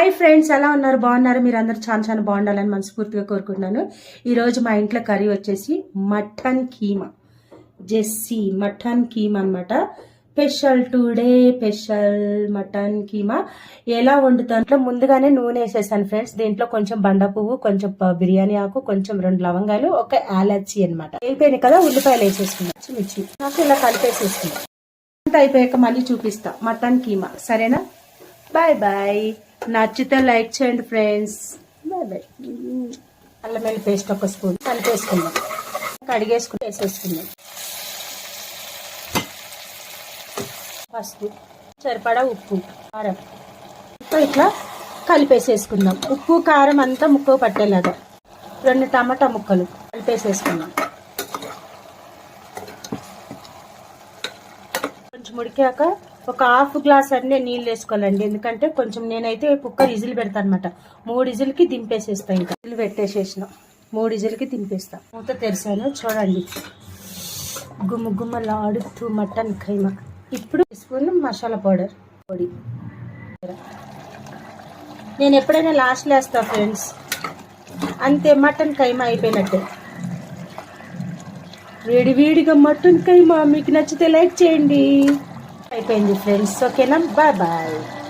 Hi friends, ఎలా ఉన్నారు? బాగున్నారు? మీరు అందరు చాలా చాలా బాగుండాలని మనస్ఫూర్తిగా కోరుకుంటున్నాను. ఈరోజు మా ఇంట్లో కర్రీ వచ్చేసి మటన్ కీమా. జెస్సీ మటన్ కీమా అనమాట. Special today special mutton keema. ఎలా వండుతాంట్లో ముందుగానే నూనె వేసేసాను ఫ్రెండ్స్. దీంట్లో కొంచెం బండ పువ్వు, కొంచెం బిర్యానీ ఆకు, కొంచెం 2 లవంగాలు, ఒక యాలచ్చి అనమాట. అయిపోయినాయి కదా, ఉల్లిపాయలు వేసేసుకున్నాను, పచ్చిమిర్చి నాకు ఇలా కలిపేసేసుకున్నాను. అంతా అయిపోయాక మళ్ళీ చూపిస్తా మటన్ కీమా. సరేనా? Bye bye. నచ్చితే లైక్ చేయండి ఫ్రెండ్స్. Bye bye. అల్లం వెల్లుల్లి పేస్ట్ ఒక స్పూన్ కలిపేసుకుందాం. కడిగేసుకుని వేసేసుకుందాం. పసుపు, సరిపడా ఉప్పు, కారం ఇట్లా కలిపేసేసుకుందాం. ఉప్పు కారం అంతా ముక్కకు పట్టేలాగా 2 టమాటా ముక్కలు కలిపేసేసుకుందాం. కొంచెం ఉడికాక ఒక హాఫ్ గ్లాస్ అన్నీ నీళ్ళు వేసుకోవాలండి. ఎందుకంటే కొంచెం నేనైతే కుక్కర్ ఇజిల్ పెడతాను అనమాట. 3 ఇజిల్కి దింపేసేస్తా. ఇంకా ఇజిల్ పెట్టేసేసిన 3 ఇజిల్కి దింపేస్తా. మూత తెరిసాను, చూడండి గుమ్మ గుమ్మలాడుతూ మటన్ కైమా. ఇప్పుడు స్పూన్ మసాలా పౌడర్ పొడి. నేను ఎప్పుడైనా లాస్ట్లో వేస్తా ఫ్రెండ్స్. అంతే, మటన్ కైమా అయిపోయినట్టే. వేడివేడిగా మటన్ కైమా. మీకు నచ్చితే లైక్ చేయండి. అయిపోయింది ఫ్రెండ్స్. ఓకేనా? Bye bye.